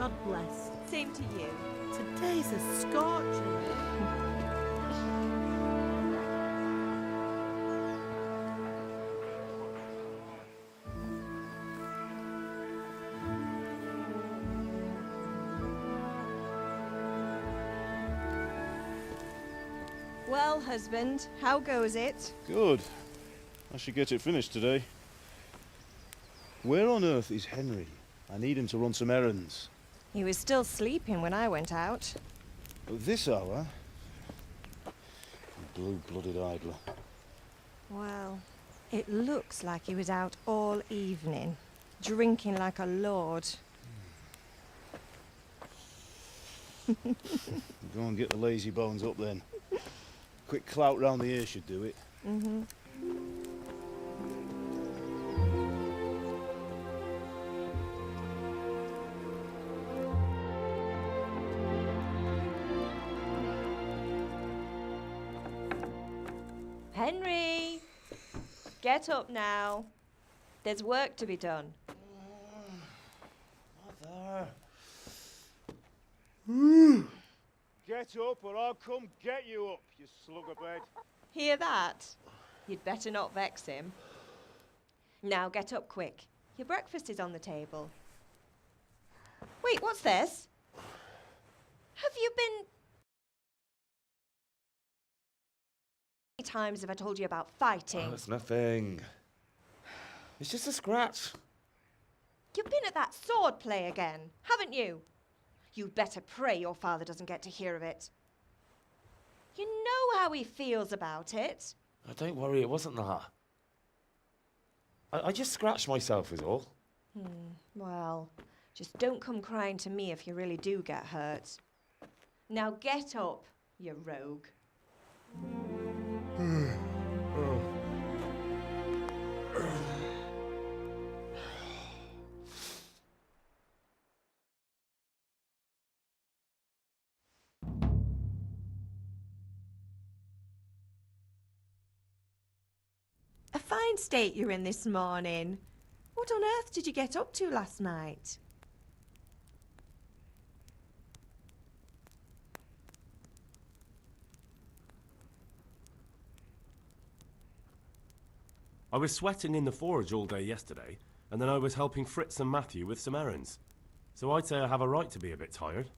God bless. Same to you. Today's a scorcher. Well, husband, how goes it? Good. I should get it finished today. Where on earth is Henry? I need him to run some errands. He was still sleeping when I went out. At this hour? Blue-blooded idler. Well, it looks like he was out all evening, drinking like a lord. Go and get the lazy bones up then. Quick clout round the ear should do it. Mm-hmm. Henry! Get up now. There's work to be done. Mother. Get up or I'll come get you up, you sluggerbed. Hear that? You'd better not vex him. Now get up quick. Your breakfast is on the table. Wait, what's this? Have you been... How many times have I told you about fighting? Oh, it's nothing. It's just a scratch. You've been at that sword play again, haven't you? You'd better pray your father doesn't get to hear of it. You know how he feels about it. Oh, don't worry, it wasn't that. I just scratched myself is all. Well, just don't come crying to me if you really do get hurt. Now get up, you rogue. A fine state you're in this morning. What on earth did you get up to last night? I was sweating in the forge all day yesterday, and then I was helping Fritz and Matthew with some errands. So I'd say I have a right to be a bit tired.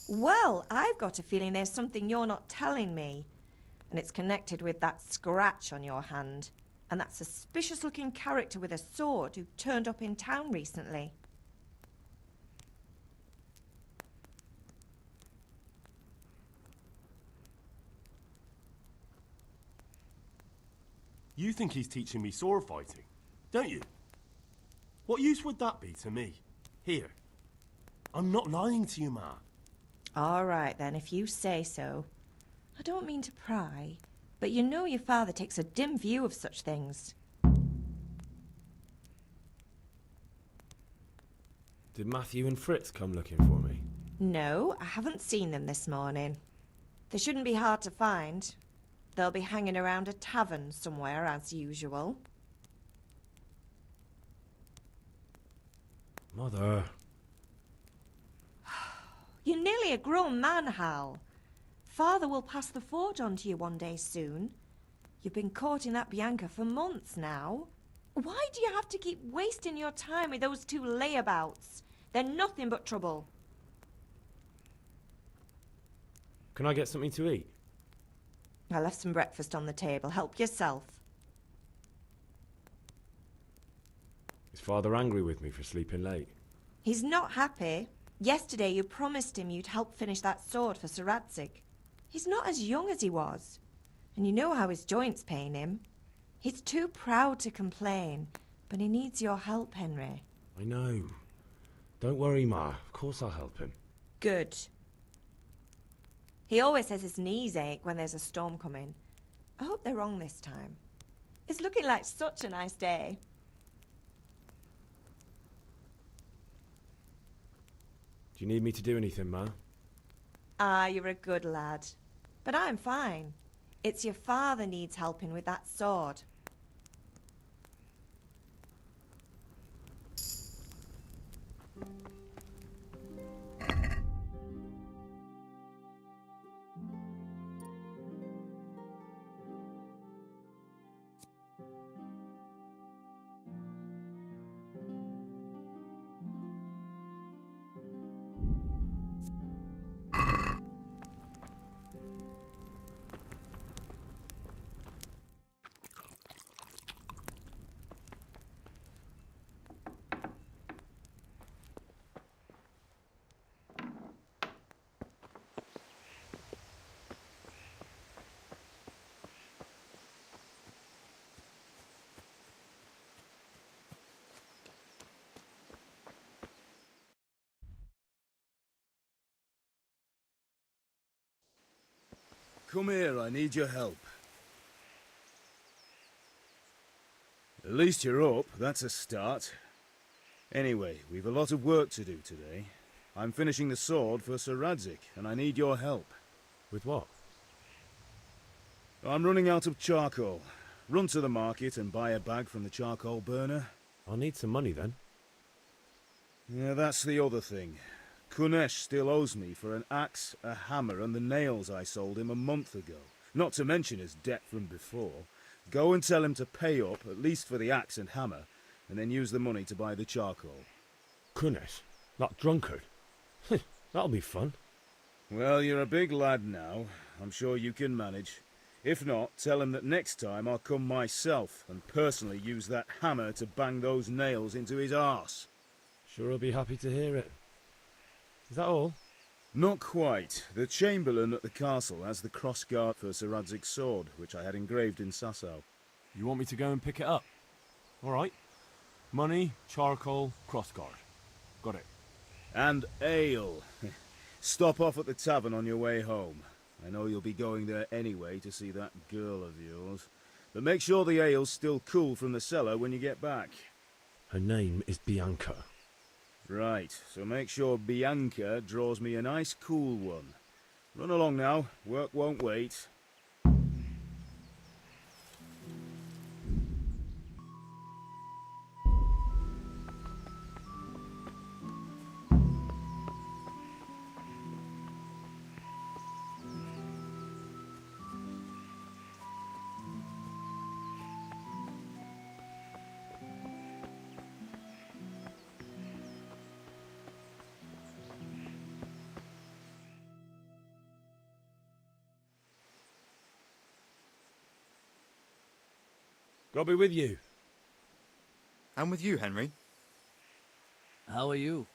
Well, I've got a feeling there's something you're not telling me. And it's connected with that scratch on your hand. And that suspicious-looking character with a sword who turned up in town recently. You think he's teaching me sword fighting, don't you? What use would that be to me? Here. I'm not lying to you, Ma. All right, then, if you say so. I don't mean to pry, but you know your father takes a dim view of such things. Did Matthew and Fritz come looking for me? No, I haven't seen them this morning. They shouldn't be hard to find. They'll be hanging around a tavern somewhere, as usual. Mother. You're nearly a grown man, Hal. Father will pass the forge on to you one day soon. You've been courting that Bianca for months now. Why do you have to keep wasting your time with those two layabouts? They're nothing but trouble. Can I get something to eat? I left some breakfast on the table. Help yourself. Is Father angry with me for sleeping late? He's not happy. Yesterday you promised him you'd help finish that sword for Sir Radzig. He's not as young as he was. And you know how his joints pain him. He's too proud to complain, but he needs your help, Henry. I know. Don't worry, Ma. Of course I'll help him. Good. He always says his knees ache when there's a storm coming. I hope they're wrong this time. It's looking like such a nice day. Do you need me to do anything, Ma? Ah, you're a good lad. But I'm fine. It's your father needs helping with that sword. Come here, I need your help. At least you're up, that's a start. Anyway, we've a lot of work to do today. I'm finishing the sword for Sir Radzig, and I need your help. With what? I'm running out of charcoal. Run to the market and buy a bag from the charcoal burner. I'll need some money then. Yeah, that's the other thing. Kunesh still owes me for an axe, a hammer, and the nails I sold him a month ago. Not to mention his debt from before. Go and tell him to pay up, at least for the axe and hammer, and then use the money to buy the charcoal. Kunesh? That drunkard? That'll be fun. Well, you're a big lad now. I'm sure you can manage. If not, tell him that next time I'll come myself and personally use that hammer to bang those nails into his arse. Sure I'll be happy to hear it. Is that all? Not quite. The Chamberlain at the castle has the crossguard for Sir Radzig's sword, which I had engraved in Sasau. You want me to go and pick it up? All right. Money, charcoal, crossguard. Got it. And ale. Stop off at the tavern on your way home. I know you'll be going there anyway to see that girl of yours. But make sure the ale's still cool from the cellar when you get back. Her name is Bianca. Right, so make sure Bianca draws me a nice cool one. Run along now, work won't wait. God be with you. And with you, Henry. How are you?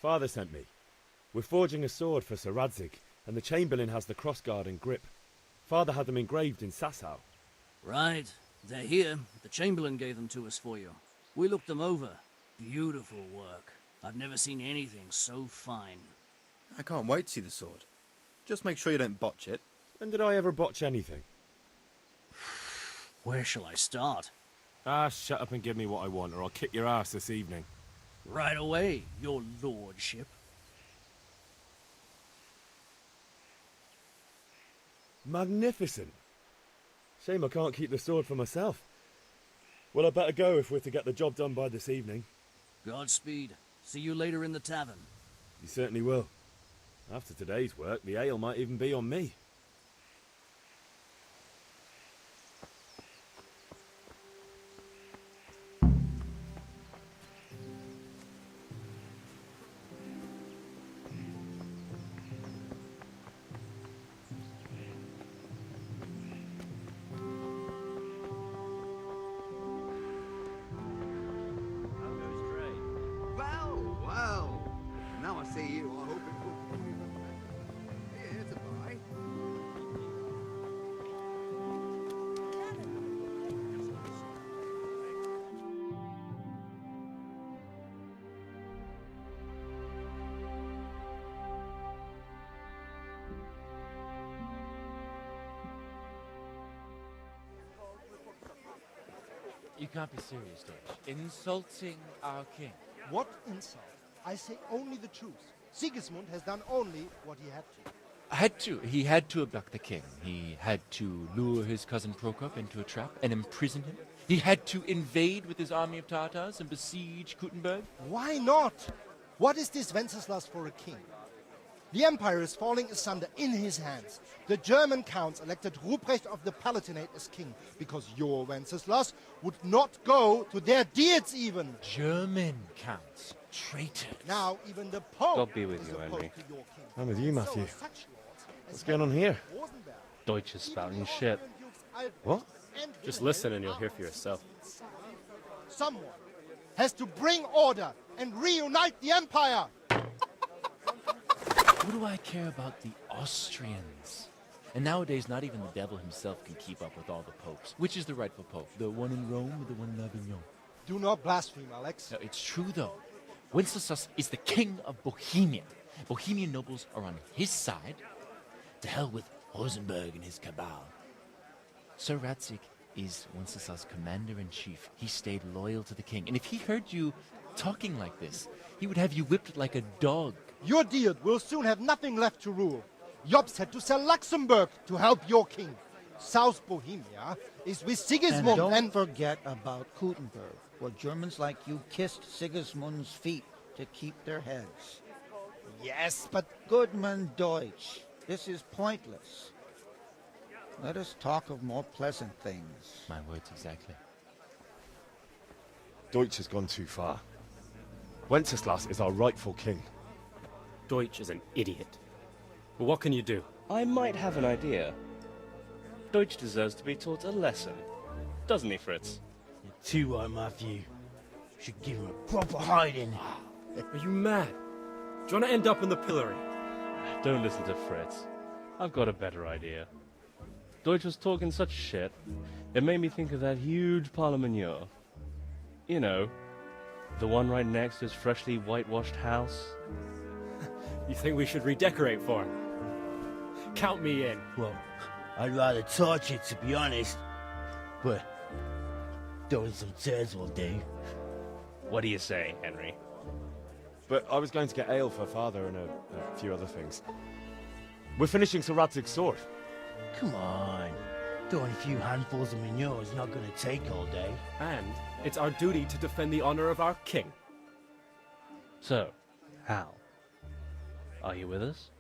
Father sent me. We're forging a sword for Sir Radzig, and the Chamberlain has the crossguard and grip. Father had them engraved in Sasau. Right. They're here. The Chamberlain gave them to us for you. We looked them over. Beautiful work. I've never seen anything so fine. I can't wait to see the sword. Just make sure you don't botch it. When did I ever botch anything? Where shall I start? Ah, shut up and give me what I want, or I'll kick your ass this evening. Right away, your lordship. Magnificent. Shame I can't keep the sword for myself. Well, I better go if we're to get the job done by this evening. Godspeed. See you later in the tavern. You certainly will. After today's work, the ale might even be on me. Well, well. Now I see you, I hope it will. Here's a buy. You can't be serious, Dutch. Insulting our king. What insult? I say only the truth. Sigismund has done only what he had to. Had to. He had to abduct the king. He had to lure his cousin Prokop into a trap and imprison him. He had to invade with his army of Tartars and besiege Kuttenberg. Why not? What is this Wenceslas for a king? The empire is falling asunder in his hands. The German counts elected Ruprecht of the Palatinate as king because your Wenceslas would not go to their deeds even. German counts. Traitors. Now even the Pope God be with is you, opposed Henry. to your king. I'm with you, Matthew. So such lords as What's going on here? Rosenberg, Deutsch is even spouting the shit. Austrian dukes Albrecht What? and Just Wilhelm listen and you'll are hear for yourself. Someone has to bring order and reunite the empire. What do I care about the Austrians? And nowadays, not even the devil himself can keep up with all the popes. Which is the rightful pope? The one in Rome or the one in Avignon? Do not blaspheme, Alex. No, it's true, though. Wenceslas is the king of Bohemia. Bohemian nobles are on his side. To hell with Rosenberg and his cabal. Sir Radzik is Wenceslas' commander-in-chief. He stayed loyal to the king. And if he heard you talking like this, he would have you whipped like a dog. Your Diet will soon have nothing left to rule. Jobst had to sell Luxembourg to help your king. South Bohemia is with And Sigismund don't forget about Gutenberg, where Germans like you kissed Sigismund's feet to keep their heads. Yes, but Goodman Deutsch, this is pointless. Let us talk of more pleasant things. My words exactly. Deutsch has gone too far. Wenceslas is our rightful king. Deutsch is an idiot. But what can you do? I might have an idea. Deutsch deserves to be taught a lesson. Doesn't he, Fritz? You're too right, Matthew. Should give him a proper hiding. Are you mad? Do you want to end up in the pillory? Don't listen to Fritz. I've got a better idea. Deutsch was talking such shit, it made me think of that huge parliament. You know, the one right next to his freshly whitewashed house. You think we should redecorate for him? Count me in. Well, I'd rather torch it, to be honest. But throwing some turds will do. What do you say, Henry? But I was going to get ale for father and a few other things. We're finishing Sir Radzig's sword. Come on. Throwing a few handfuls of manure is not going to take all day. And it's our duty to defend the honor of our king. So, Hal, are you with us?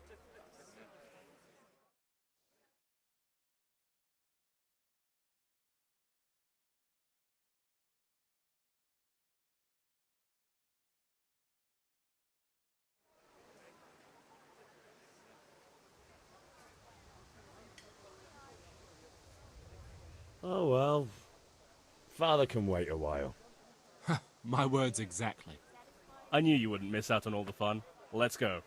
Oh well. Father can wait a while. My words exactly. I knew you wouldn't miss out on all the fun. Let's go.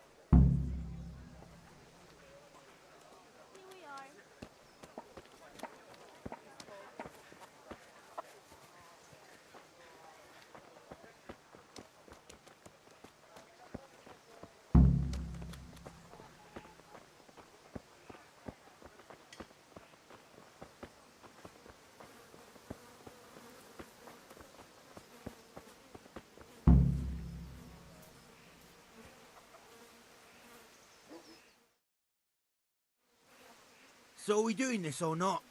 So are we doing this or not?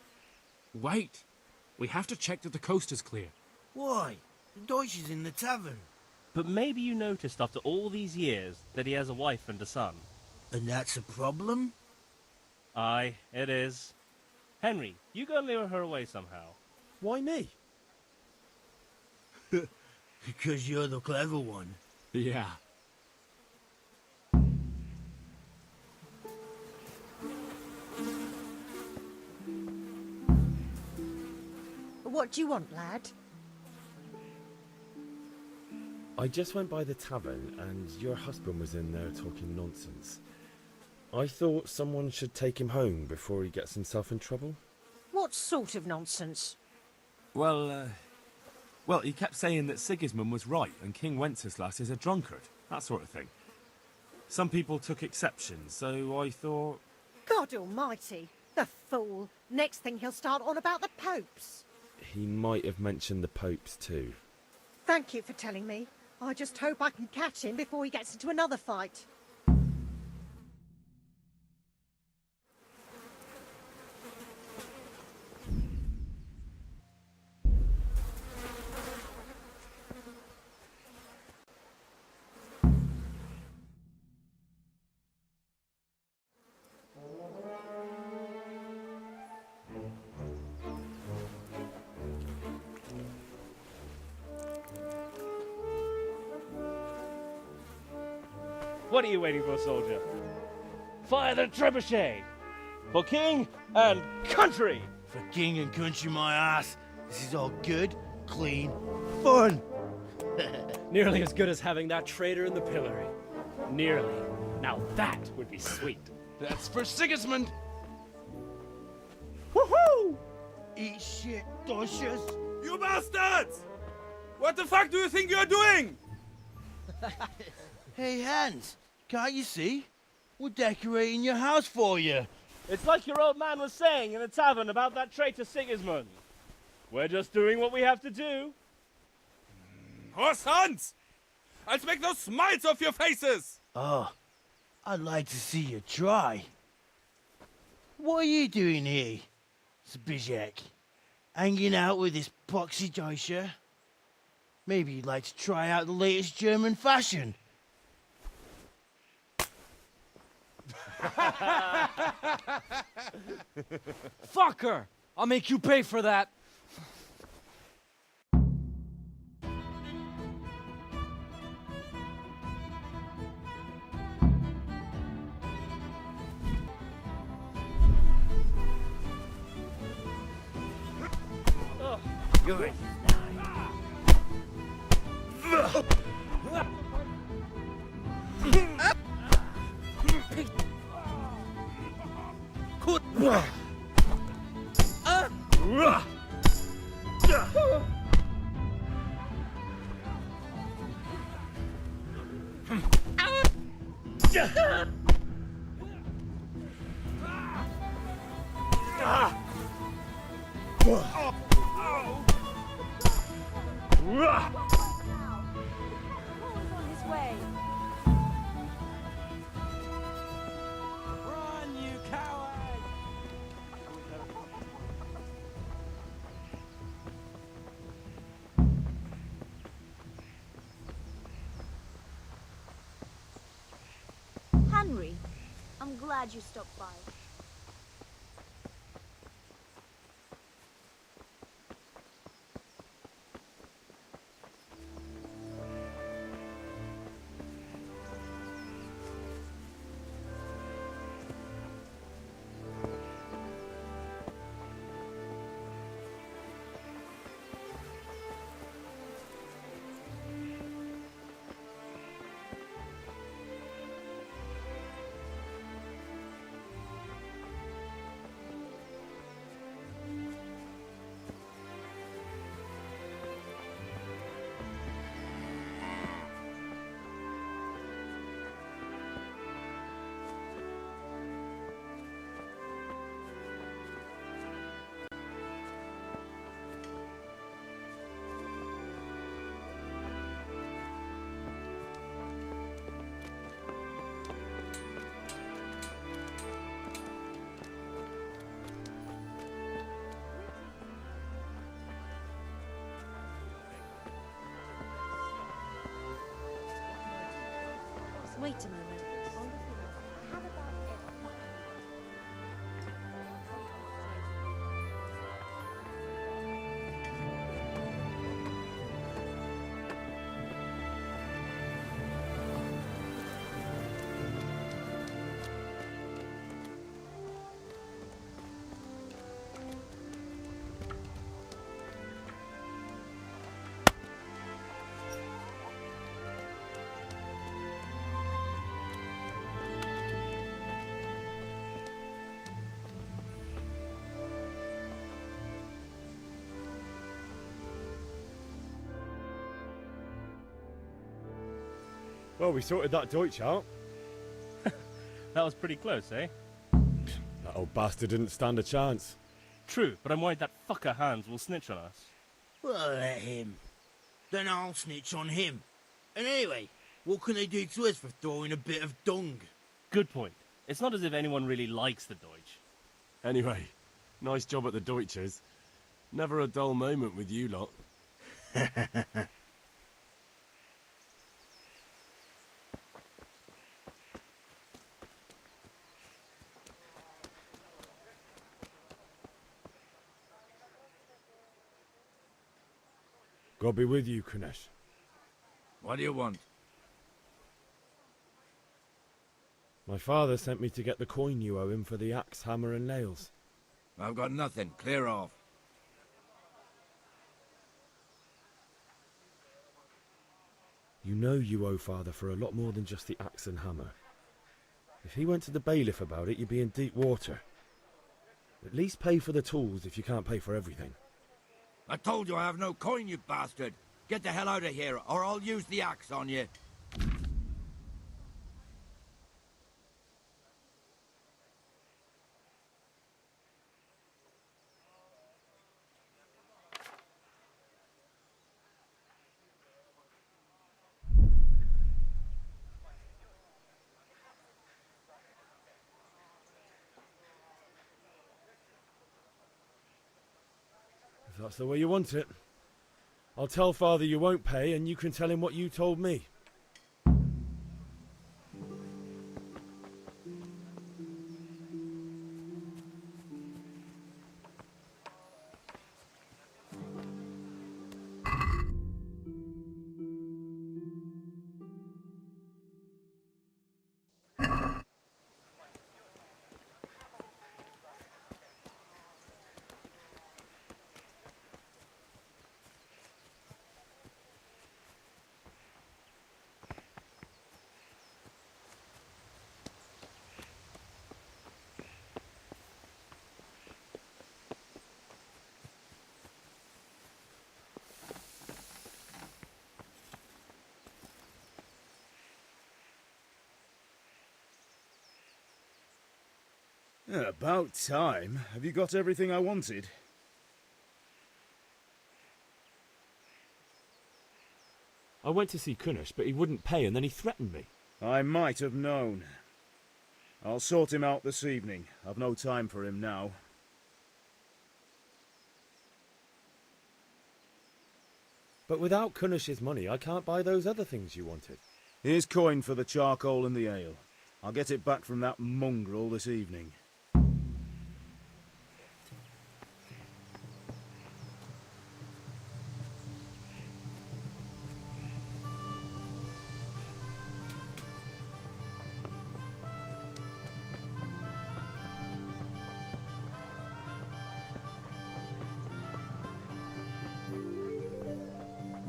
Wait. We have to check that the coast is clear. Why? The Deutsch is in the tavern. But maybe you noticed after all these years that he has a wife and a son. And that's a problem? Aye, it is. Henry, you go and lure her away somehow. Why me? Because you're the clever one. Yeah. What do you want, lad? I just went by the tavern and your husband was in there talking nonsense. I thought someone should take him home before he gets himself in trouble. What sort of nonsense? Well, he kept saying that Sigismund was right and King Wenceslas is a drunkard. That sort of thing. Some people took exception, so I thought... God almighty, the fool. Next thing he'll start on about the popes. He might have mentioned the popes too. Thank you for telling me. I just hope I can catch him before he gets into another fight. What are you waiting for, soldier? Fire the trebuchet! For king and country! For king and country, my ass. This is all good, clean, fun. Nearly as good as having that traitor in the pillory. Nearly. Now that would be sweet. That's for Sigismund! Woohoo! Eat shit, Docious. You bastards! What the fuck do you think you're doing? Hey, Hans, can't you see? We're decorating your house for you. It's like your old man was saying in the tavern about that traitor Sigismund. We're just doing what we have to do. Horse Hans! I'll make those smiles off your faces! Oh, I'd like to see you try. What are you doing here, Zbigniew? Hanging out with this poxy Deutscher? Maybe you'd like to try out the latest German fashion. Fucker! I'll make you pay for that. Good. On his way. Run, you coward! Henry, I'm glad you stopped by. Wait a moment. How about it? Well, we sorted that Deutsch out. That was pretty close, eh? That old bastard didn't stand a chance. True, but I'm worried that fucker Hans will snitch on us. Well, let him. Then I'll snitch on him. And anyway, what can they do to us for throwing a bit of dung? Good point. It's not as if anyone really likes the Deutsch. Anyway, nice job at the Deutschers. Never a dull moment with you lot. God be with you, Kunesh. What do you want? My father sent me to get the coin you owe him for the axe, hammer and nails. I've got nothing. Clear off. You know you owe father for a lot more than just the axe and hammer. If he went to the bailiff about it, you'd be in deep water. At least pay for the tools if you can't pay for everything. I told you I have no coin, you bastard. Get the hell out of here, or I'll use the axe on you. If that's the way you want it. I'll tell father you won't pay, and you can tell him what you told me. Yeah, about time. Have you got everything I wanted? I went to see Kunish, but he wouldn't pay, and then he threatened me. I might have known. I'll sort him out this evening. I've no time for him now. But without Kunish's money, I can't buy those other things you wanted. Here's coin for the charcoal and the ale. I'll get it back from that mongrel this evening.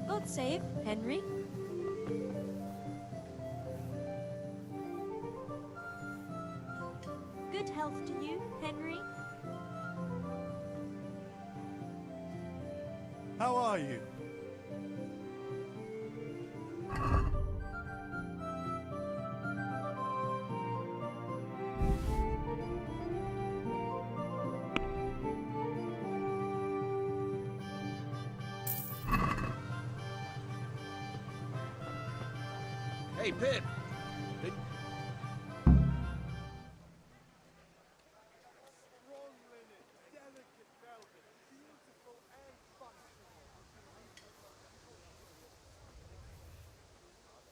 God save Henry. Good health to you, Henry. How are you? Hey, Pip.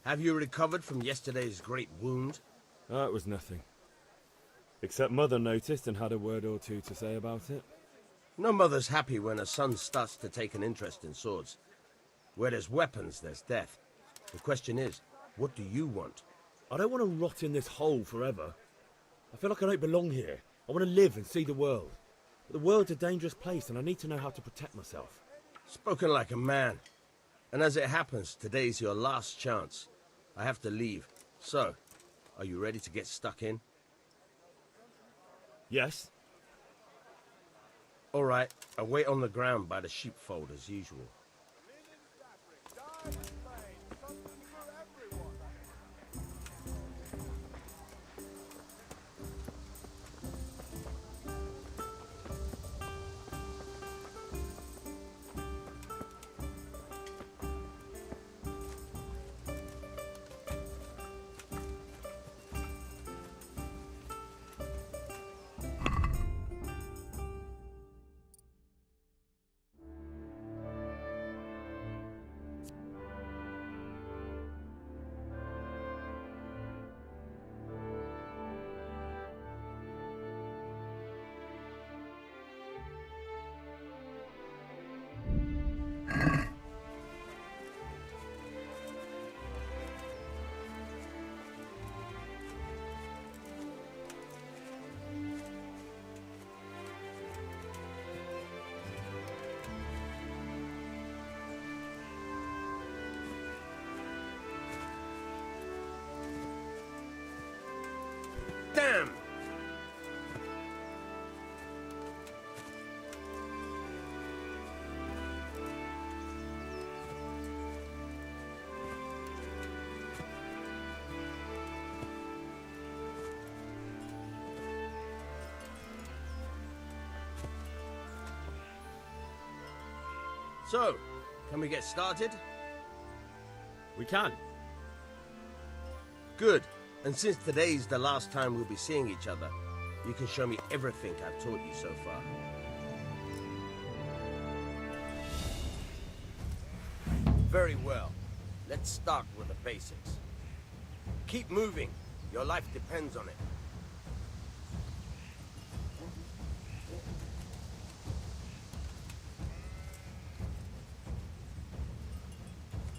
Have you recovered from yesterday's great wound? That was nothing. Except Mother noticed and had a word or two to say about it. No mother's happy when a son starts to take an interest in swords. Where there's weapons, there's death. The question is, what do you want? I don't want to rot in this hole forever. I feel like I don't belong here. I want to live and see the world. But the world's a dangerous place and I need to know how to protect myself. Spoken like a man. And as it happens, today's your last chance. I have to leave. So, are you ready to get stuck in? Yes. All right, I'll wait on the ground by the sheepfold as usual. So, can we get started? We can. Good. And since today's the last time we'll be seeing each other, you can show me everything I've taught you so far. Very well. Let's start with the basics. Keep moving. Your life depends on it.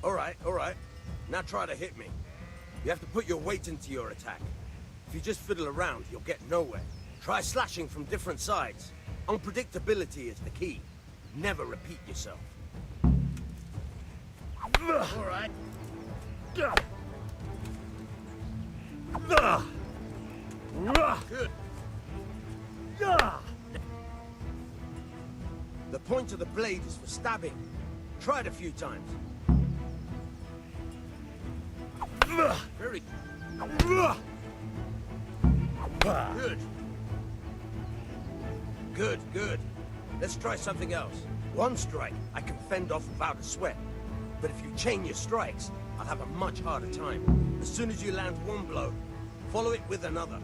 All right. Now try to hit me. You have to put your weight into your attack. If you just fiddle around, you'll get nowhere. Try slashing from different sides. Unpredictability is the key. Never repeat yourself. All right. Good. The point of the blade is for stabbing. Try it a few times. Very good. Good. Let's try something else. One strike, I can fend off without a sweat. But if you chain your strikes, I'll have a much harder time. As soon as you land one blow, follow it with another.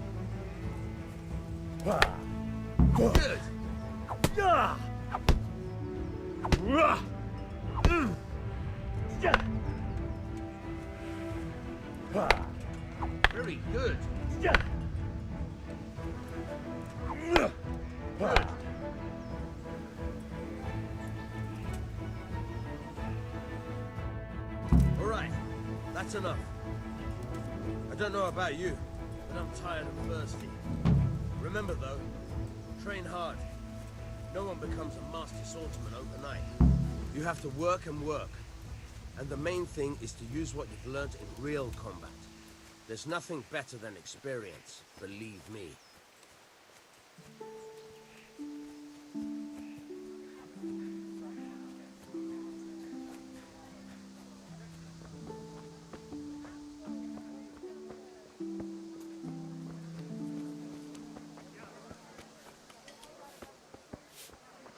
Good. Very good. Good. All right, that's enough. I don't know about you, but I'm tired and thirsty. Remember though, train hard. No one becomes a master swordsman overnight. You have to work and work. And the main thing is to use what you've learned in real combat. There's nothing better than experience, believe me.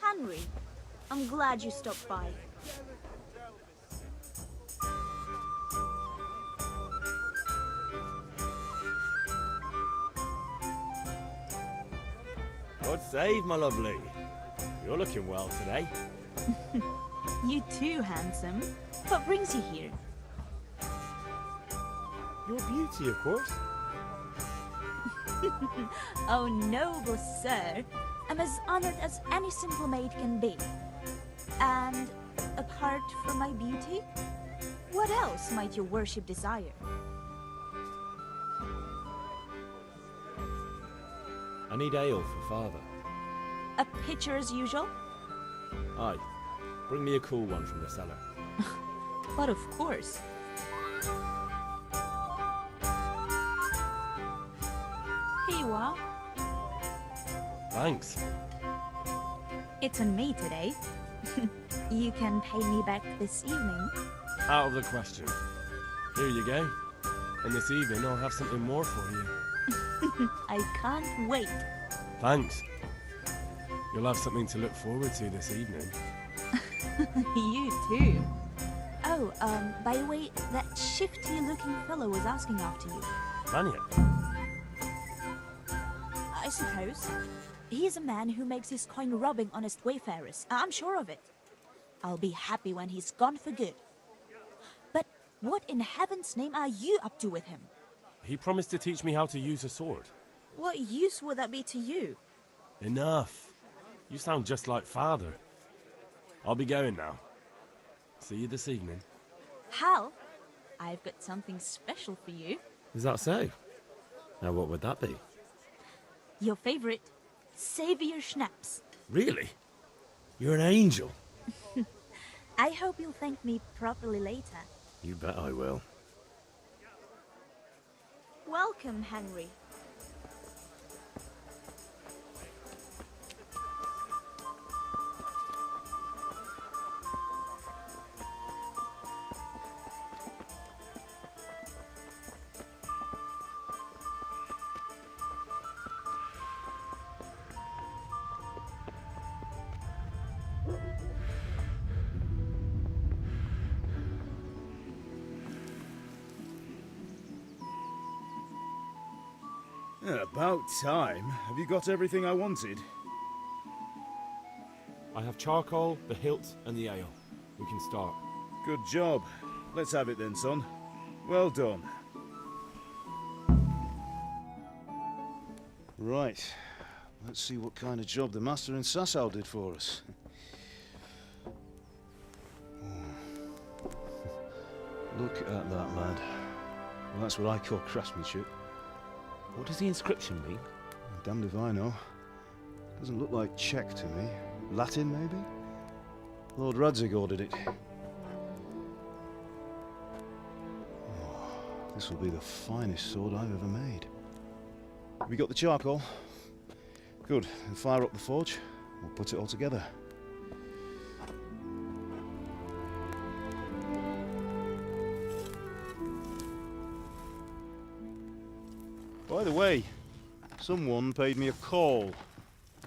Henry, I'm glad you stopped by. God save, my lovely. You're looking well today. You too, handsome. What brings you here? Your beauty, of course. Oh, noble sir. I'm as honored as any simple maid can be. And apart from my beauty, what else might your worship desire? I need ale for father. A pitcher as usual? Aye. Bring me a cool one from the cellar. But of course. Here you are. Thanks. It's on me today. You can pay me back this evening. Out of the question. Here you go. And this evening I'll have something more for you. I can't wait. Thanks. You'll have something to look forward to this evening. You too. Oh, by the way, that shifty-looking fellow was asking after you. Mania? I suppose. He's a man who makes his coin robbing honest wayfarers. I'm sure of it. I'll be happy when he's gone for good. But what in heaven's name are you up to with him? He promised to teach me how to use a sword. What use would that be to you? Enough. You sound just like father. I'll be going now. See you this evening. Hal, I've got something special for you. Is that so? Now what would that be? Your favorite Savior Schnapps. Really? You're an angel. I hope you'll thank me properly later. You bet I will. Welcome, Henry. Yeah, about time. Have you got everything I wanted? I have charcoal, the hilt, and the ale. We can start. Good job. Let's have it then, son. Well done. Right. Let's see what kind of job the master in Sasau did for us. Look at that, lad. Well, that's what I call craftsmanship. What does the inscription mean? Damned if I know. Doesn't look like Czech to me. Latin, maybe? Lord Radzig ordered it. Oh, this will be the finest sword I've ever made. Have you got the charcoal? Good. Then fire up the forge. We'll put it all together. By the way, someone paid me a call.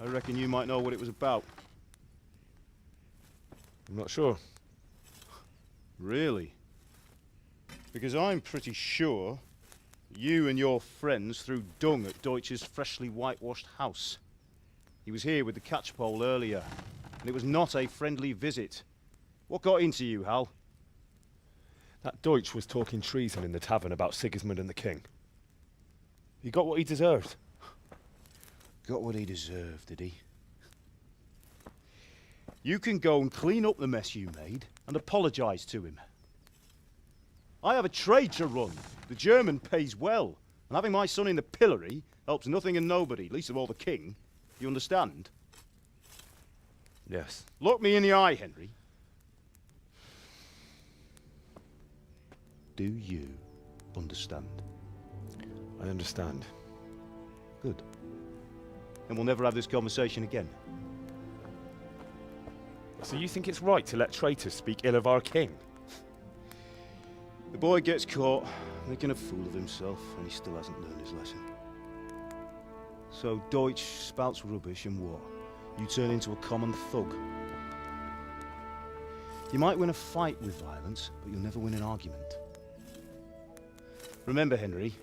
I reckon you might know what it was about. I'm not sure. Really? Because I'm pretty sure you and your friends threw dung at Deutsch's freshly whitewashed house. He was here with the catchpole earlier, and it was not a friendly visit. What got into you, Hal? That Deutsch was talking treason in the tavern about Sigismund and the king. He got what he deserved. Got what he deserved, did he? You can go and clean up the mess you made and apologise to him. I have a trade to run. The German pays well, and having my son in the pillory helps nothing and nobody, least of all the king. You understand? Yes. Look me in the eye, Henry. Do you understand? I understand. Good. Then we'll never have this conversation again. So you think it's right to let traitors speak ill of our king? The boy gets caught, making a fool of himself, and he still hasn't learned his lesson. So Deutsch spouts rubbish, and what? You turn into a common thug. You might win a fight with violence, but you'll never win an argument. Remember, Henry,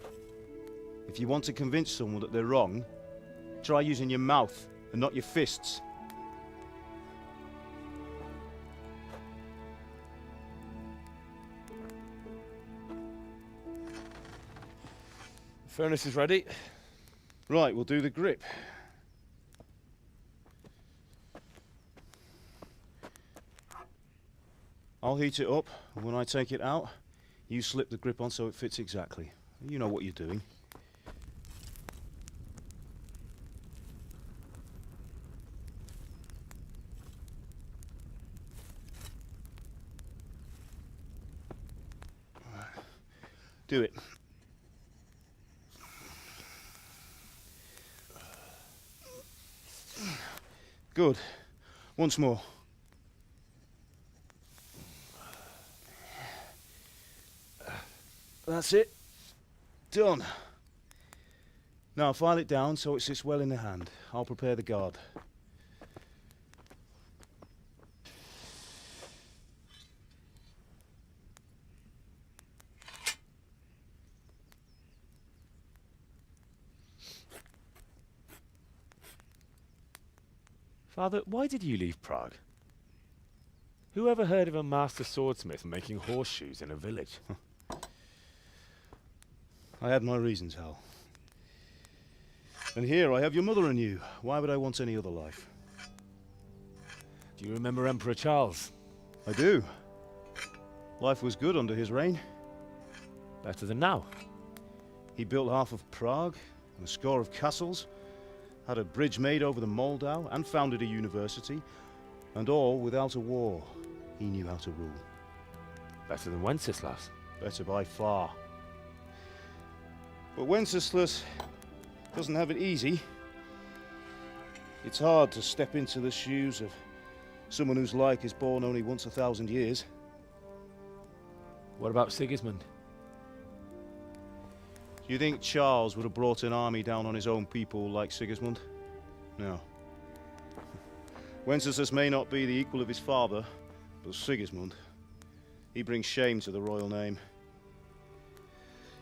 if you want to convince someone that they're wrong, try using your mouth and not your fists. The furnace is ready. Right, we'll do the grip. I'll heat it up, and when I take it out, you slip the grip on so it fits exactly. You know what you're doing. Do it. Good. Once more. That's it. Done. Now file it down so it sits well in the hand. I'll prepare the guard. Father, why did you leave Prague? Who ever heard of a master swordsmith making horseshoes in a village? I had my reasons, Hal. And here I have your mother and you. Why would I want any other life? Do you remember Emperor Charles? I do. Life was good under his reign. Better than now. He built half of Prague and a score of castles, had a bridge made over the Moldau, and founded a university, and all without a war. He knew how to rule. Better than Wenceslas. Better by far. But Wenceslas doesn't have it easy. It's hard to step into the shoes of someone whose like is born only once 1,000 years. What about Sigismund? Do you think Charles would have brought an army down on his own people like Sigismund? No. Wenceslas may not be the equal of his father, but Sigismund, he brings shame to the royal name.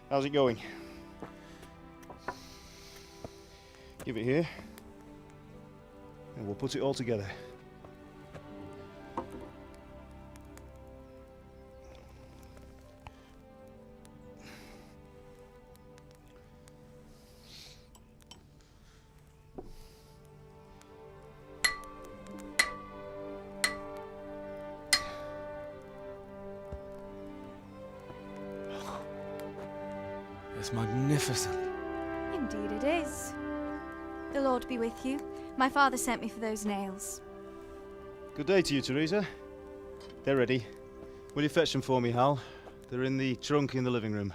How's it going? Give it here. And we'll put it all together. It's magnificent. Indeed it is. The Lord be with you. My father sent me for those nails. Good day to you, Teresa. They're ready. Will you fetch them for me, Hal? They're in the trunk in the living room.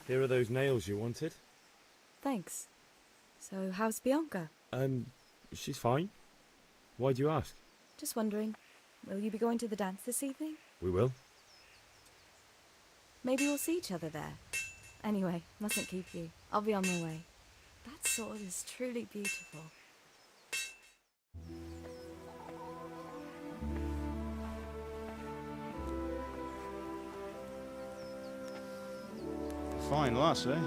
Here are those nails you wanted. Thanks. So, how's Bianca? She's fine. Why do you ask? Just wondering, will you be going to the dance this evening? We will. Maybe we'll see each other there. Anyway, mustn't keep you. I'll be on my way. That sword is truly beautiful. Fine lass, eh?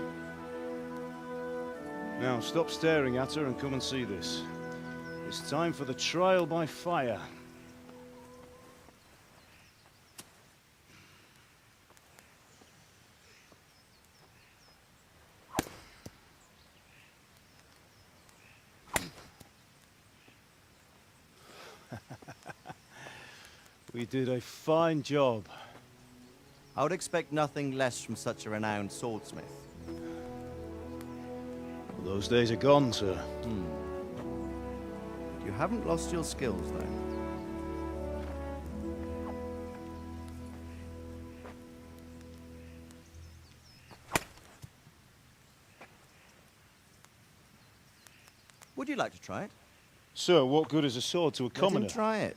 Now, stop staring at her and come and see this. It's time for the trial by fire. We did a fine job. I would expect nothing less from such a renowned swordsmith. Well, those days are gone, sir. You haven't lost your skills, though. Would you like to try it? Sir, what good is a sword to a commoner? Let him try it.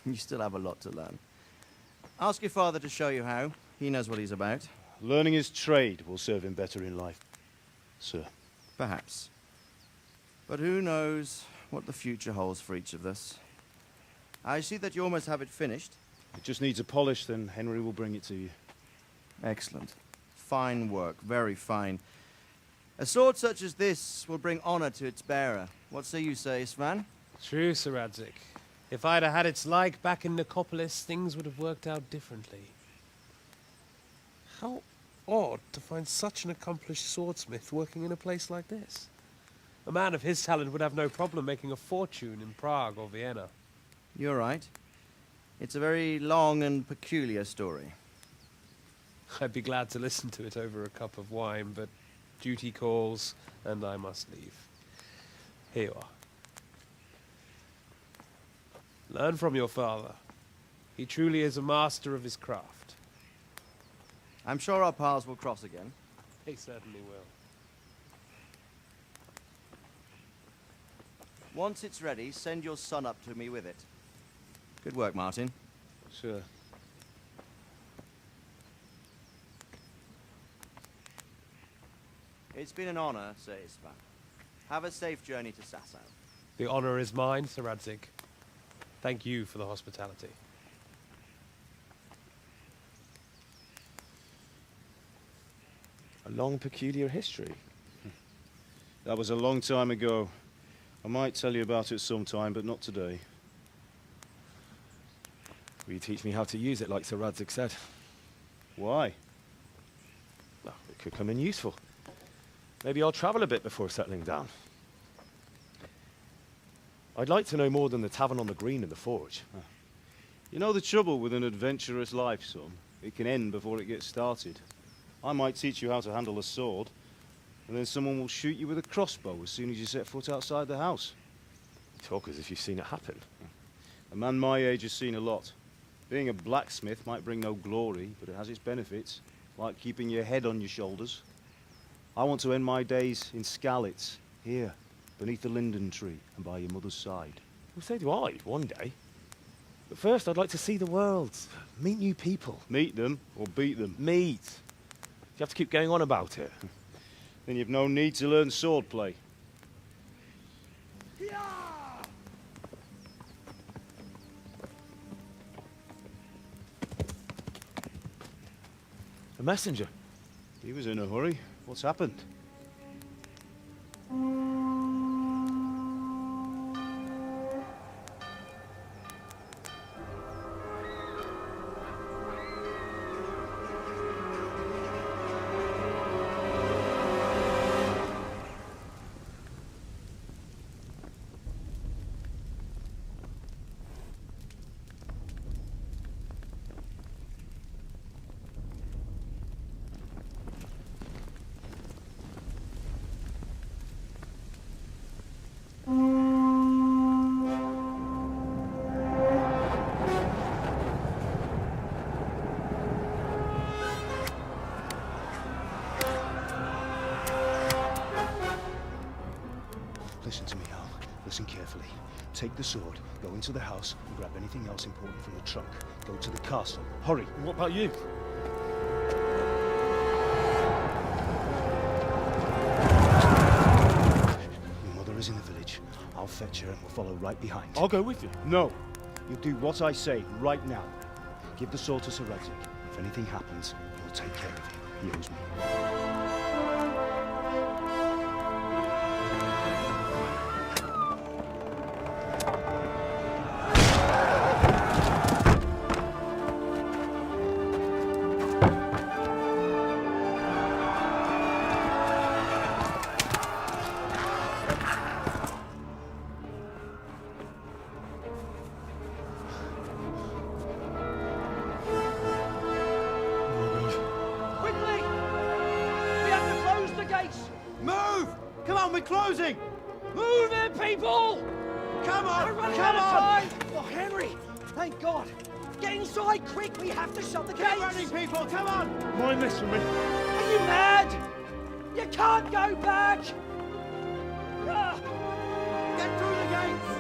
You still have a lot to learn. Ask your father to show you how. He knows what he's about. Learning his trade will serve him better in life, sir. Perhaps. But who knows what the future holds for each of us. I see that you almost have it finished. It just needs a polish, then Henry will bring it to you. Excellent. Fine work, very fine. A sword such as this will bring honor to its bearer. What say you, Svan? True, Sir Radzig. If I'd have had its like back in Nicopolis, things would have worked out differently. How odd to find such an accomplished swordsmith working in a place like this. A man of his talent would have no problem making a fortune in Prague or Vienna. You're right. It's a very long and peculiar story. I'd be glad to listen to it over a cup of wine, but duty calls, and I must leave. Here you are. Learn from your father. He truly is a master of his craft. I'm sure our paths will cross again. He certainly will. Once it's ready, send your son up to me with it. Good work, Martin. Sure. It's been an honor, Sir Isvan. Have a safe journey to Sasau. The honor is mine, Sir Radzig. Thank you for the hospitality. A long, peculiar history. That was a long time ago. I might tell you about it sometime, but not today. Will you teach me how to use it, like Sir Radzig said? Why? Well, it could come in useful. Maybe I'll travel a bit before settling down. I'd like to know more than the tavern on the green and the forge. You know the trouble with an adventurous life, son? It can end before it gets started. I might teach you how to handle a sword, and then someone will shoot you with a crossbow as soon as you set foot outside the house. You talk as if you've seen it happen. A man my age has seen a lot. Being a blacksmith might bring no glory, but it has its benefits, like keeping your head on your shoulders. I want to end my days in Skalitz, here, beneath the linden tree and by your mother's side. Well, so do I, one day. But first, I'd like to see the world, meet new people. Meet them or beat them? Meet. You have to keep going on about it. Then you've no need to learn swordplay. A messenger. He was in a hurry. What's happened? Listen to me, Al. Listen carefully. Take the sword, go into the house, and grab anything else important from the trunk. Go to the castle. Hurry! What about you? Your mother is in the village. I'll fetch her and we'll follow right behind. I'll go with you. No. You'll do what I say right now. Give the sword to Sir Radzik. If anything happens, he'll take care of you. He owes me. Closing! Move it, people! Come on! We're running come out of on! time! Oh, Henry! Thank God! Get inside, quick! We have to shut the Get gates! running, people! Come on! Mind this for me. Are you mad? You can't go back! Ah. Get through the gates!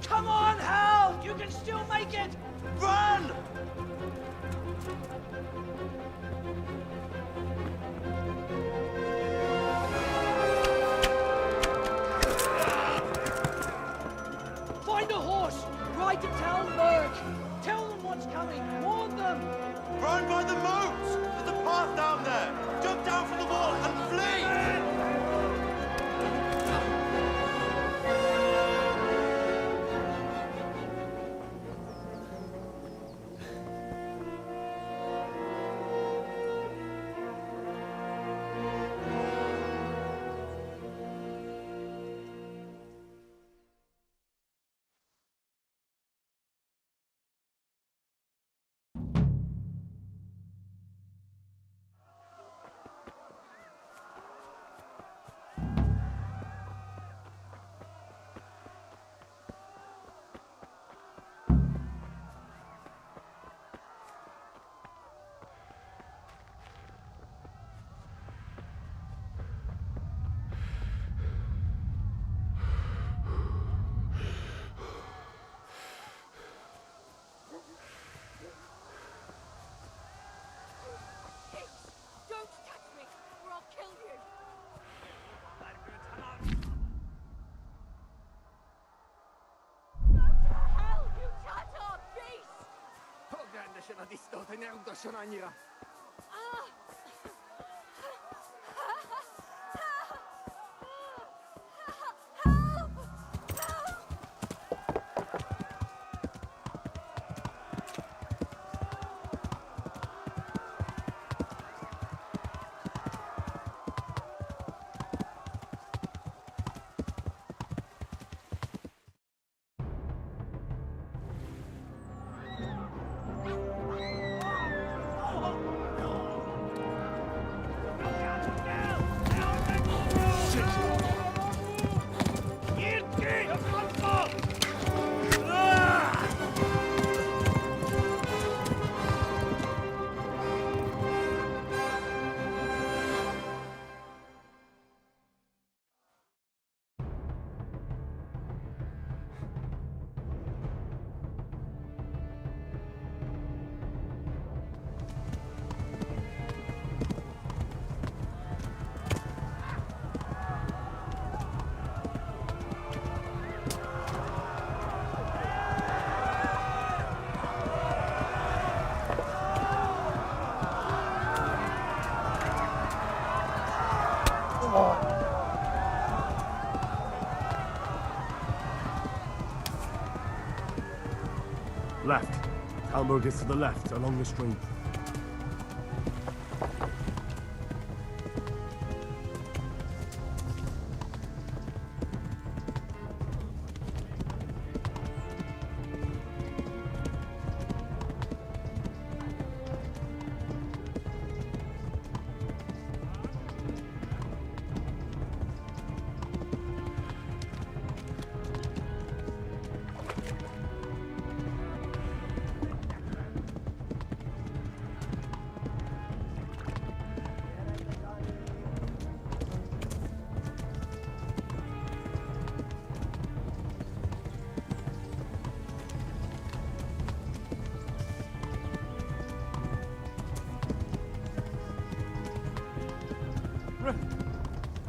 Come on, Hal! You can still make it! Run! Find a horse! Ride to Talmberg! Tell them what's coming! Warn them! Run by the moat! There's a path down there! Jump down from the wall and flee! Left. Talmberg is to the left, along the stream.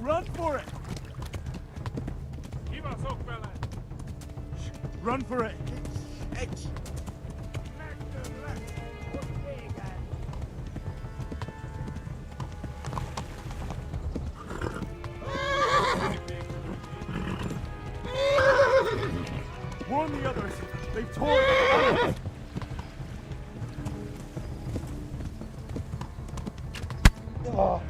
Run for it! Run for it! Warn the others! They've torn it! Oh.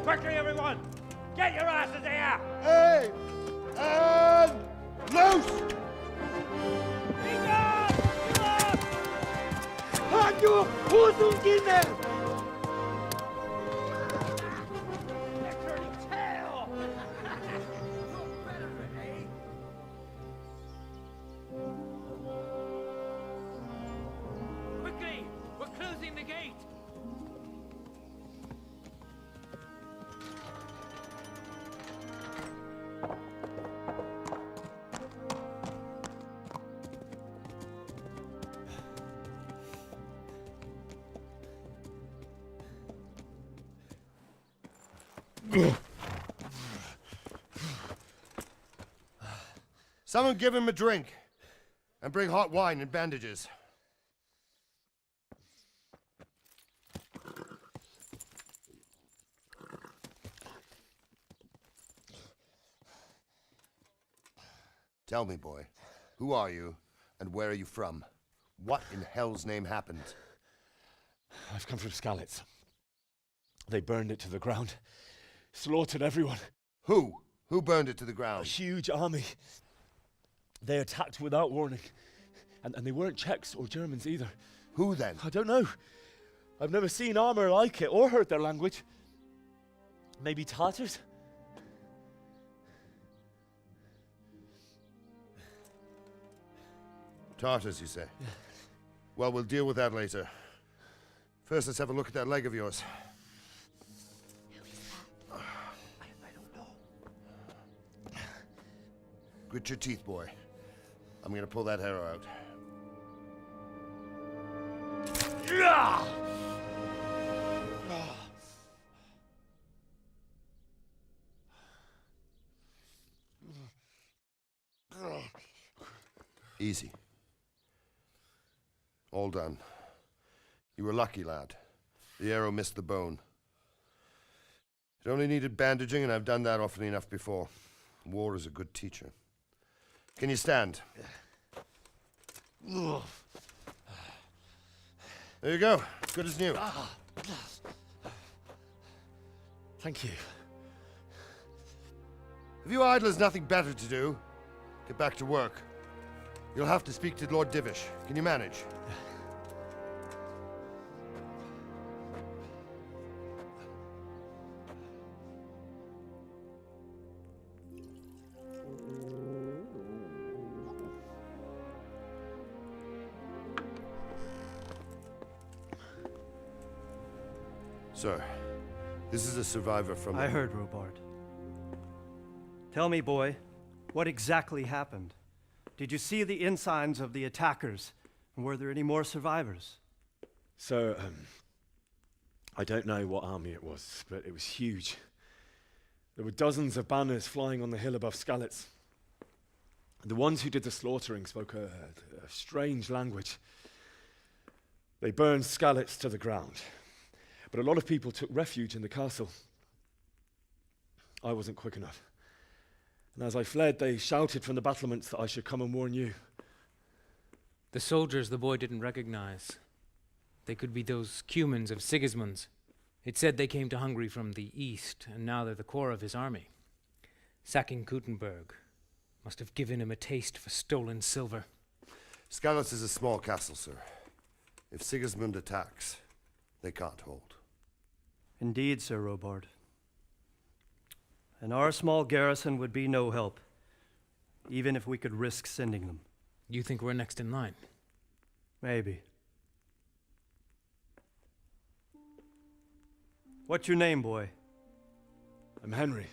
Quickly, everyone! Get your asses here! Hey! And loose! Halt you! Hosenkinder! They're turning tail! Quickly! We're closing the gate! Someone give him a drink. And bring hot wine and bandages. Tell me, boy, who are you and where are you from? What in hell's name happened? I've come from Skalitz. They burned it to the ground. Slaughtered everyone. Who? Who burned it to the ground? A huge army. They attacked without warning. And they weren't Czechs or Germans either. Who then? I don't know. I've never seen armor like it or heard their language. Maybe Tartars? Tartars, you say? Well, we'll deal with that later. First, let's have a look at that leg of yours. Who is that? I don't know. Grit your teeth, boy. I'm gonna pull that arrow out. Easy. All done. You were lucky, lad. The arrow missed the bone. It only needed bandaging, and I've done that often enough before. War is a good teacher. Can you stand? There you go. Good as new. Thank you. Have you idlers nothing better to do? Get back to work. You'll have to speak to Lord Divish. Can you manage? Sir, this is a survivor from... I heard, Robard. Tell me, boy, what exactly happened? Did you see the ensigns of the attackers? And were there any more survivors? So, I don't know what army it was, but it was huge. There were dozens of banners flying on the hill above Skalitz. The ones who did the slaughtering spoke a strange language. They burned Skalitz to the ground. But a lot of people took refuge in the castle. I wasn't quick enough. And as I fled, they shouted from the battlements that I should come and warn you. The soldiers the boy didn't recognize. They could be those Cumans of Sigismund's. It said they came to Hungary from the east, and now they're the core of his army. Sacking Gutenberg must have given him a taste for stolen silver. Skalitz is a small castle, sir. If Sigismund attacks, they can't hold. Indeed, Sir Robard. And our small garrison would be no help, even if we could risk sending them. You think we're next in line? Maybe. What's your name, boy? I'm Henry,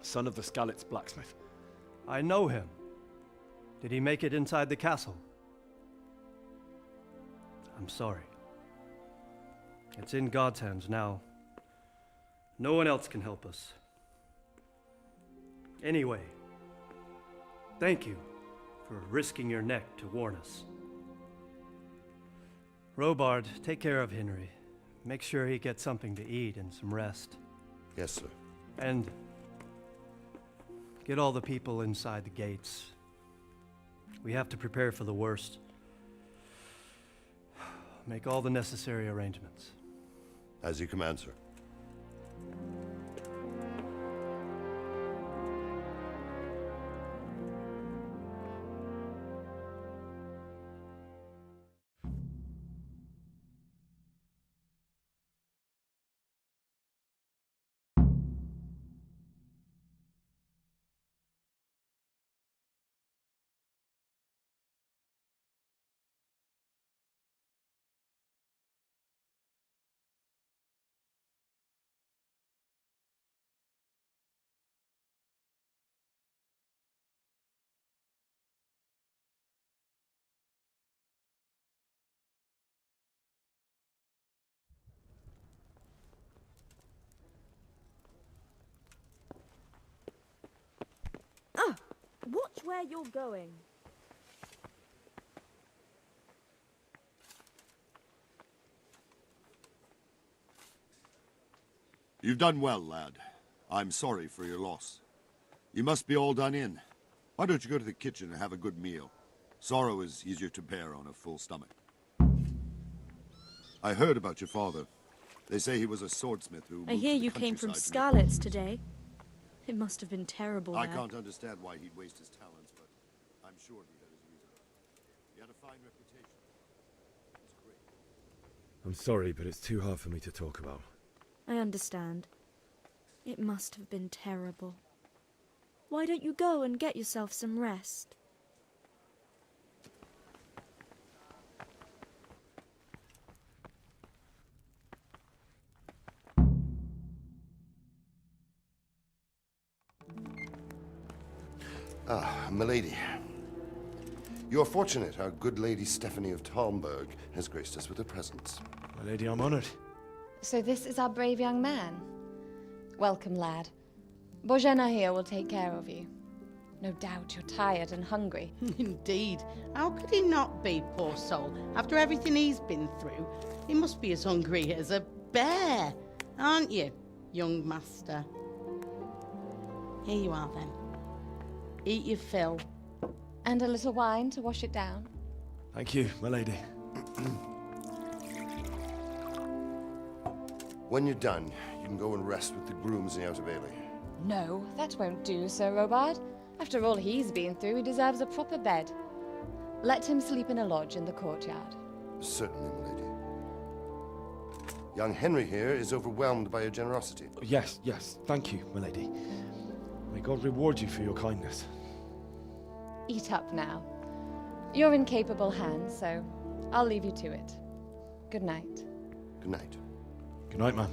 son of the Skalitz blacksmith. I know him. Did he make it inside the castle? I'm sorry. It's in God's hands now. No one else can help us. Anyway, thank you for risking your neck to warn us. Robard, take care of Henry. Make sure he gets something to eat and some rest. Yes, sir. And get all the people inside the gates. We have to prepare for the worst. Make all the necessary arrangements. As you command, sir. Watch where you're going. You've done well, lad. I'm sorry for your loss. You must be all done in. Why don't you go to the kitchen and have a good meal? Sorrow is easier to bear on a full stomach. I heard about your father. They say he was a swordsmith who I moved hear to the you came from countryside to make- Skalitz today. It must have been terrible I there. can't understand why he'd waste his talents, but I'm sure he had his reasons. He had a fine reputation. It's great. I'm sorry, but it's too hard for me to talk about. I understand. It must have been terrible. Why don't you go and get yourself some rest? Ah, milady. You are fortunate our good Lady Stephanie of Talmberg has graced us with her presence. My lady, I'm honored. So this is our brave young man. Welcome, lad. Bojana here will take care of you. No doubt you're tired and hungry. Indeed. How could he not be, poor soul? After everything he's been through, he must be as hungry as a bear, aren't you, young master? Here you are, then. Eat your fill. And a little wine to wash it down. Thank you, my lady. When you're done, you can go and rest with the grooms in the Outer Bailey. No, that won't do, Sir Robard. After all he's been through, he deserves a proper bed. Let him sleep in a lodge in the courtyard. Certainly, milady. Young Henry here is overwhelmed by your generosity. Yes, yes, thank you, my lady. May God reward you for your kindness. Eat up now. You're in capable hands, so I'll leave you to it. Good night. Good night. Good night, man.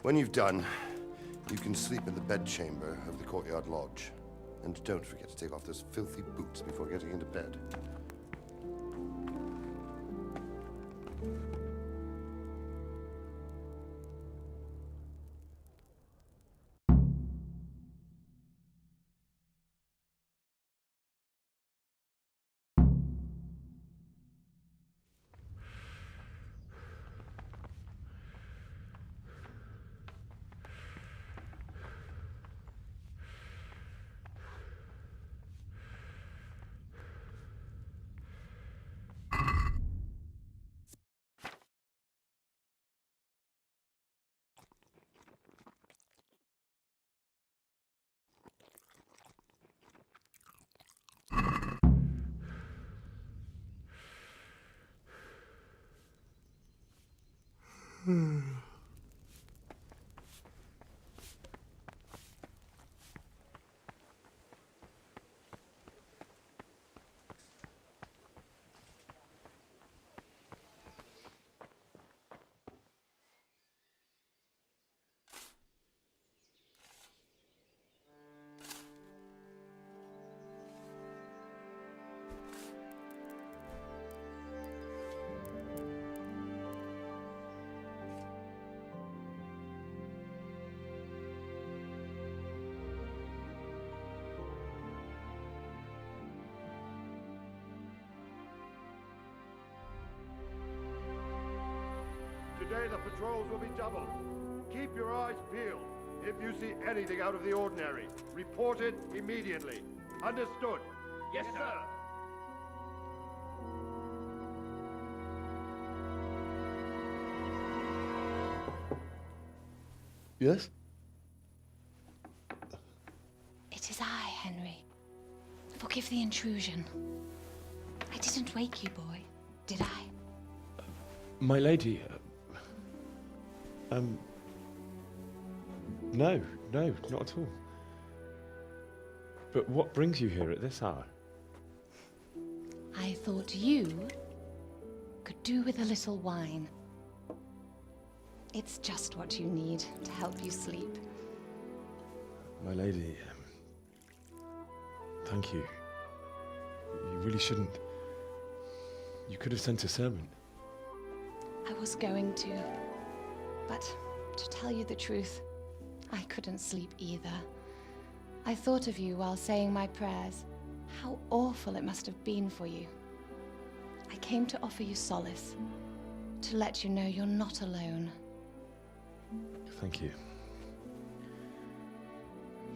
When you've done, you can sleep in the bedchamber of the courtyard lodge. And don't forget to take off those filthy boots before getting into bed. Today the patrols will be doubled. Keep your eyes peeled. If you see anything out of the ordinary, report it immediately. Understood? Yes, sir. Yes? It is I, Henry. Forgive the intrusion. I didn't wake you, boy, did I? My lady, no, not at all. But what brings you here at this hour? I thought you could do with a little wine. It's just what you need to help you sleep. My lady, thank you. You really shouldn't. You could have sent a servant. I was going to, but to tell you the truth, I couldn't sleep either. I thought of you while saying my prayers. How awful it must have been for you. I came to offer you solace, to let you know you're not alone. Thank you.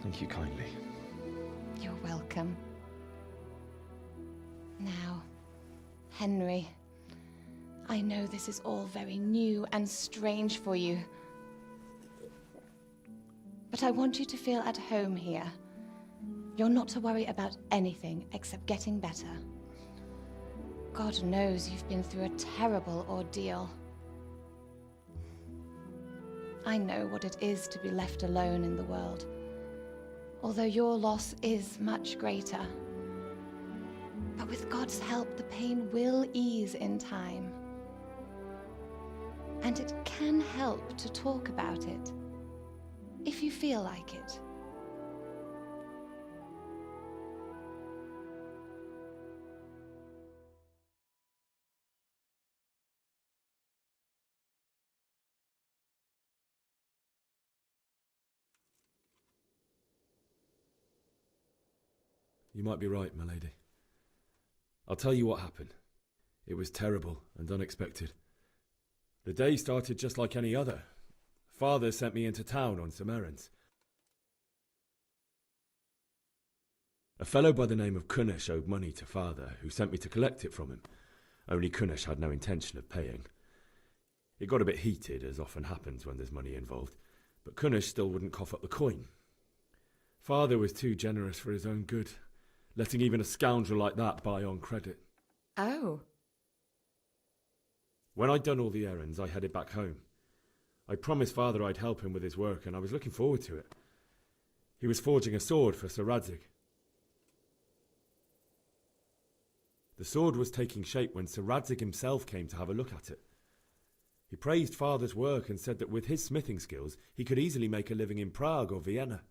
Thank you kindly. You're welcome. Now, Henry, I know this is all very new and strange for you. But I want you to feel at home here. You're not to worry about anything except getting better. God knows you've been through a terrible ordeal. I know what it is to be left alone in the world, although your loss is much greater. But with God's help, the pain will ease in time. And it can help to talk about it, if you feel like it. You might be right, my lady. I'll tell you what happened. It was terrible and unexpected. The day started just like any other. Father sent me into town on some errands. A fellow by the name of Kunish owed money to Father, who sent me to collect it from him. Only Kunish had no intention of paying. It got a bit heated, as often happens when there's money involved, but Kunish still wouldn't cough up the coin. Father was too generous for his own good, letting even a scoundrel like that buy on credit. Oh. When I'd done all the errands, I headed back home. I promised Father I'd help him with his work, and I was looking forward to it. He was forging a sword for Sir Radzig. The sword was taking shape when Sir Radzig himself came to have a look at it. He praised Father's work and said that with his smithing skills, he could easily make a living in Prague or Vienna.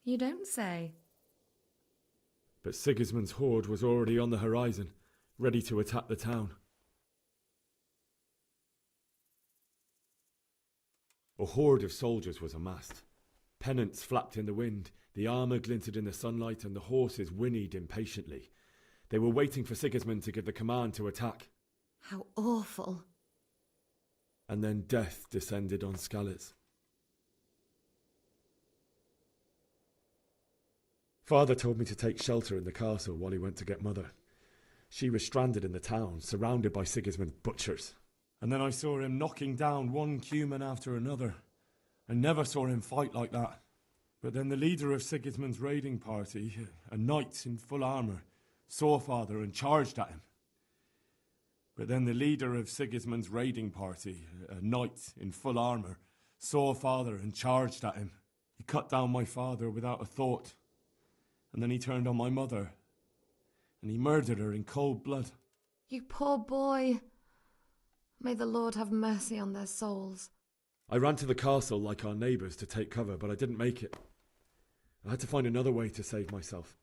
You don't say. But Sigismund's horde was already on the horizon, ready to attack the town. A horde of soldiers was amassed. Pennants flapped in the wind, the armour glinted in the sunlight, and the horses whinnied impatiently. They were waiting for Sigismund to give the command to attack. How awful. And then death descended on Skalitz. Father told me to take shelter in the castle while he went to get Mother. She was stranded in the town, surrounded by Sigismund's butchers. And then I saw him knocking down one Cuman after another. I never saw him fight like that. But then the leader of Sigismund's raiding party, a knight in full armour, saw Father and charged at him. But then the leader of Sigismund's raiding party, a knight in full armour, saw Father and charged at him. He cut down my father without a thought. And then he turned on my mother. And he murdered her in cold blood. You poor boy. May the Lord have mercy on their souls. I ran to the castle like our neighbours to take cover, but I didn't make it. I had to find another way to save myself.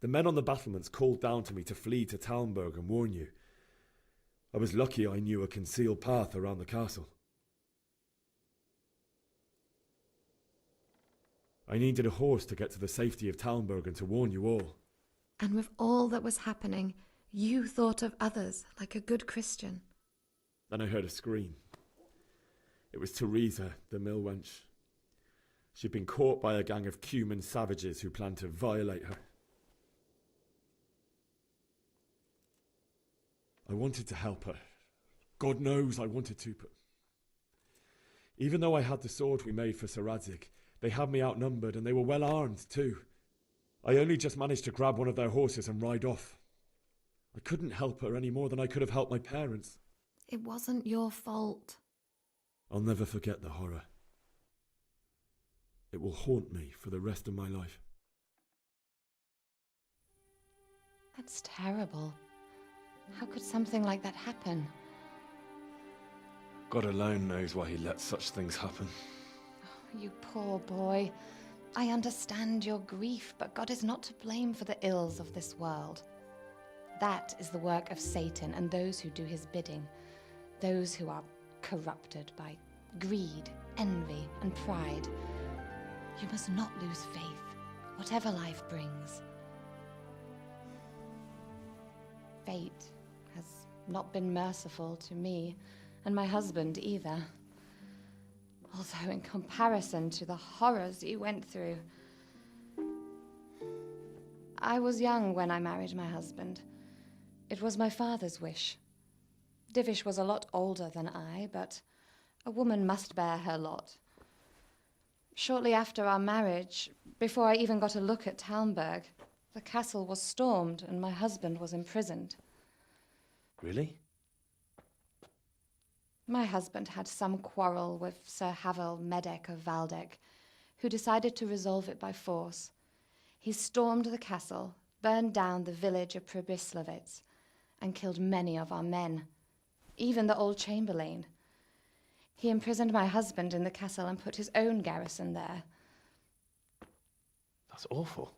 The men on the battlements called down to me to flee to Talmberg and warn you. I was lucky I knew a concealed path around the castle. I needed a horse to get to the safety of Talmberg and to warn you all. And with all that was happening, you thought of others like a good Christian. Then I heard a scream. It was Teresa, the mill wench. She'd been caught by a gang of Cuman savages who planned to violate her. I wanted to help her. God knows I wanted to, but even though I had the sword we made for Sir Radzig, they had me outnumbered and they were well armed too. I only just managed to grab one of their horses and ride off. I couldn't help her any more than I could have helped my parents. It wasn't your fault. I'll never forget the horror. It will haunt me for the rest of my life. That's terrible. How could something like that happen? God alone knows why he lets such things happen. Oh, you poor boy. I understand your grief, but God is not to blame for the ills of this world. That is the work of Satan and those who do his bidding. Those who are corrupted by greed, envy, and pride. You must not lose faith, whatever life brings. Fate has not been merciful to me, and my husband either. Although in comparison to the horrors you went through. I was young when I married my husband. It was my father's wish. Divish was a lot older than I, but a woman must bear her lot. Shortly after our marriage, before I even got a look at Talmberg, the castle was stormed and my husband was imprisoned. Really? My husband had some quarrel with Sir Havel Medek of Valdek, who decided to resolve it by force. He stormed the castle, burned down the village of Pribyslavitz, and killed many of our men, even the old chamberlain. He imprisoned my husband in the castle and put his own garrison there. That's awful.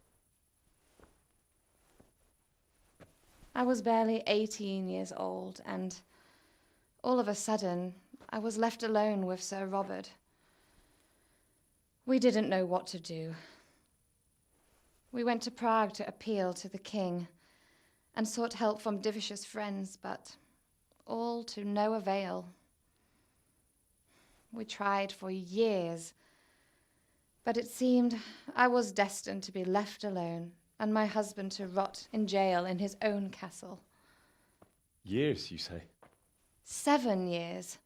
I was barely 18 years old, and all of a sudden, I was left alone with Sir Robert. We didn't know what to do. We went to Prague to appeal to the king and sought help from Divish's friends, but all to no avail. We tried for years, but it seemed I was destined to be left alone and my husband to rot in jail in his own castle. Years, you say? 7 years.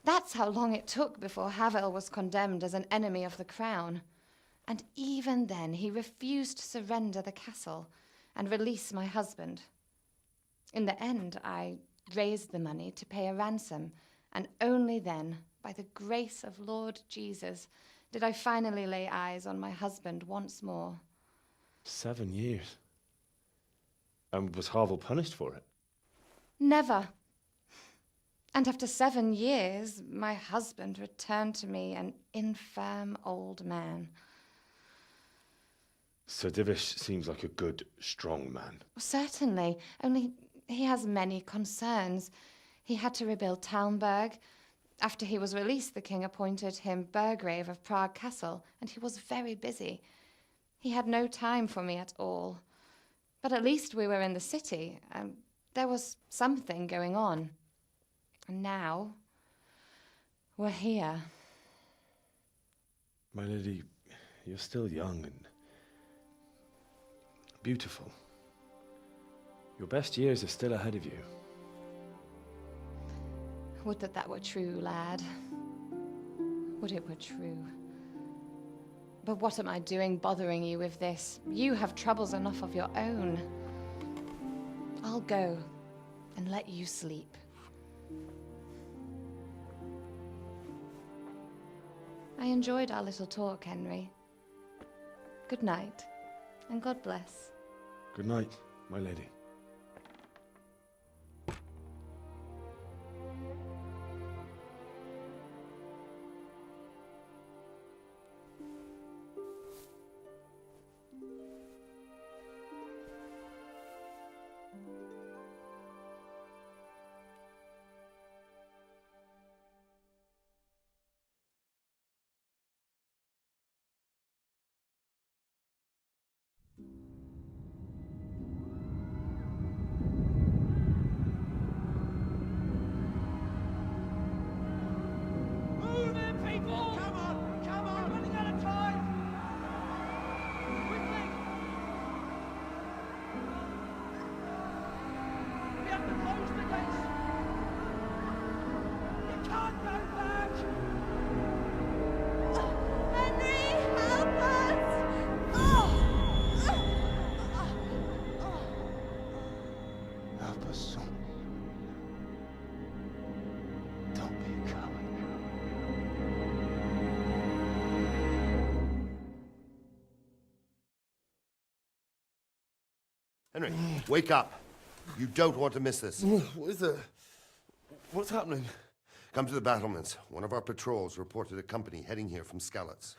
That's how long it took before Havel was condemned as an enemy of the crown. And even then, he refused to surrender the castle and release my husband. In the end, I raised the money to pay a ransom, and only then, by the grace of Lord Jesus, did I finally lay eyes on my husband once more. 7 years. And was Havel punished for it? Never. And after 7 years, my husband returned to me an infirm old man. Sir Divish seems like a good, strong man. Certainly, only he has many concerns. He had to rebuild Talmberg. After he was released, the king appointed him Burgrave of Prague Castle, and he was very busy. He had no time for me at all. But at least we were in the city, and there was something going on. And now, we're here. My lady, you're still young and beautiful. Your best years are still ahead of you. Would that were true, lad. Would it were true. But what am I doing bothering you with this? You have troubles enough of your own. I'll go and let you sleep. I enjoyed our little talk, Henry. Good night, and God bless. Good night, my lady. Henry, wake up. You don't want to miss this. What is it? What's happening? Come to the battlements. One of our patrols reported a company heading here from Skalitz.